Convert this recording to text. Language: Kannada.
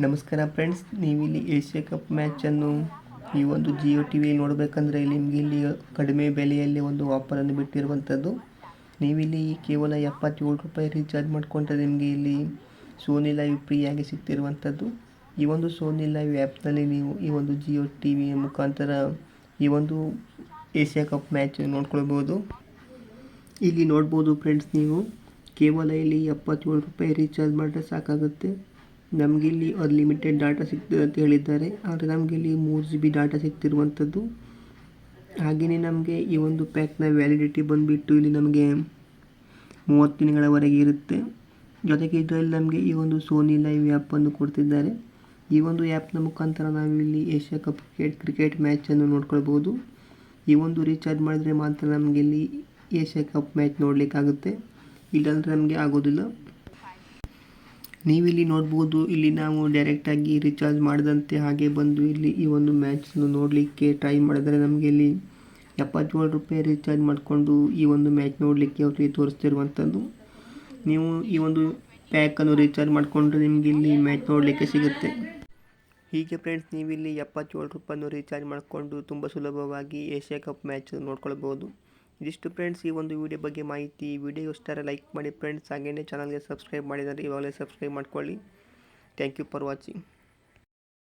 ನಮಸ್ಕಾರ ಫ್ರೆಂಡ್ಸ್, ನೀವಿಲ್ಲಿ ಏಷ್ಯಾ ಕಪ್ ಮ್ಯಾಚನ್ನು ಈ ಒಂದು ಜಿಯೋ ಟಿ ವಿಯಲ್ಲಿ ನೋಡಬೇಕಂದ್ರೆ ನಿಮಗೆ ಇಲ್ಲಿ ಕಡಿಮೆ ಬೆಲೆಯಲ್ಲಿ ಒಂದು ಆಫರನ್ನು ಬಿಟ್ಟಿರುವಂಥದ್ದು. ನೀವಿಲ್ಲಿ ಕೇವಲ ₹77 ರೀಚಾರ್ಜ್ ಮಾಡಿಕೊಂಡ್ರೆ ನಿಮಗೆ ಇಲ್ಲಿ ಸೋನಿ ಲೈವ್ ಫ್ರೀಯಾಗಿ ಸಿಗ್ತಿರುವಂಥದ್ದು. ಈ ಒಂದು ಸೋನಿ ಲೈವ್ ಆ್ಯಪ್ನಲ್ಲಿ ನೀವು ಈ ಒಂದು ಜಿಯೋ ಟಿ ವಿಯ ಮುಖಾಂತರ ಈ ಒಂದು ಏಷ್ಯಾ ಕಪ್ ಮ್ಯಾಚ್ ನೋಡ್ಕೊಳ್ಬೋದು. ಇಲ್ಲಿ ನೋಡ್ಬೋದು ಫ್ರೆಂಡ್ಸ್, ನೀವು ಕೇವಲ ಇಲ್ಲಿ ₹77 ರೀಚಾರ್ಜ್ ಮಾಡಿದ್ರೆ ಸಾಕಾಗುತ್ತೆ. ನಮಗಿಲ್ಲಿ ಅನ್ಲಿಮಿಟೆಡ್ ಡಾಟಾ ಸಿಗ್ತದೆ ಅಂತ ಹೇಳಿದ್ದಾರೆ, ಆದರೆ ನಮಗಿಲ್ಲಿ 3 GB ಡಾಟಾ ಸಿಗ್ತಿರುವಂಥದ್ದು. ಹಾಗೆಯೇ ನಮಗೆ ಈ ಒಂದು ಪ್ಯಾಕ್ನ ವ್ಯಾಲಿಡಿಟಿ ಬಂದುಬಿಟ್ಟು ಇಲ್ಲಿ ನಮಗೆ 30 ದಿನಗಳವರೆಗೆ ಇರುತ್ತೆ. ಜೊತೆಗೆ ಇದರಲ್ಲಿ ನಮಗೆ ಈ ಒಂದು ಸೋನಿ ಲೈವ್ ಆ್ಯಪನ್ನು ಕೊಡ್ತಿದ್ದಾರೆ. ಈ ಒಂದು ಆ್ಯಪ್ನ ಮುಖಾಂತರ ನಾವಿಲ್ಲಿ ಏಷ್ಯಾ ಕಪ್ ಕ್ರಿಕೆಟ್ ಮ್ಯಾಚನ್ನು ನೋಡ್ಕೊಳ್ಬೋದು. ಈ ಒಂದು ರೀಚಾರ್ಜ್ ಮಾಡಿದ್ರೆ ಮಾತ್ರ ನಮಗೆ ಇಲ್ಲಿ ಏಷ್ಯಾ ಕಪ್ ಮ್ಯಾಚ್ ನೋಡಲಿಕ್ಕಾಗುತ್ತೆ, ಇಲ್ಲಾಂದರೆ ನಮಗೆ ಆಗೋದಿಲ್ಲ. ನೀವಿಲ್ಲಿ ನೋಡ್ಬೋದು, ಇಲ್ಲಿ ನಾವು ಡೈರೆಕ್ಟಾಗಿ ರೀಚಾರ್ಜ್ ಮಾಡಿದಂತೆ ಹಾಗೆ ಬಂದು ಇಲ್ಲಿ ಈ ಒಂದು ಮ್ಯಾಚನ್ನು ನೋಡಲಿಕ್ಕೆ ಟ್ರೈ ಮಾಡಿದರೆ ನಮಗೆ ಇಲ್ಲಿ ₹77 ರೀಚಾರ್ಜ್ ಮಾಡಿಕೊಂಡು ಈ ಒಂದು ಮ್ಯಾಚ್ ನೋಡಲಿಕ್ಕೆ ಅವರಿಗೆ ತೋರಿಸ್ತಿರುವಂಥದ್ದು. ನೀವು ಈ ಒಂದು ಪ್ಯಾಕನ್ನು ರೀಚಾರ್ಜ್ ಮಾಡಿಕೊಂಡ್ರೆ ನಿಮಗೆ ಇಲ್ಲಿ ಮ್ಯಾಚ್ ನೋಡಲಿಕ್ಕೆ ಸಿಗುತ್ತೆ. ಹೀಗೆ ಫ್ರೆಂಡ್ಸ್, ನೀವಿಲ್ಲಿ ₹77 ರೀಚಾರ್ಜ್ ಮಾಡಿಕೊಂಡು ತುಂಬ ಸುಲಭವಾಗಿ ಏಷ್ಯಾ ಕಪ್ ಮ್ಯಾಚ್ ನೋಡ್ಕೊಳ್ಬೋದು. ಇದಿಷ್ಟು ಫ್ರೆಂಡ್ಸ್ ಈ ಒಂದು ವಿಡಿಯೋ ಬಗ್ಗೆ ಮಾಹಿತಿ. ವಿಡಿಯೋ ಇಷ್ಟ ಲೈಕ್ ಮಾಡಿ ಫ್ರೆಂಡ್ಸ್, ಹಾಗೆಯೇ ಚಾನಲ್ಗೆ ಸಬ್ಸ್ಕ್ರೈಬ್ ಮಾಡಿದರೆ ಇವಾಗಲೇ ಸಬ್ಸ್ಕ್ರೈಬ್ ಮಾಡ್ಕೊಳ್ಳಿ. Thank you for watching.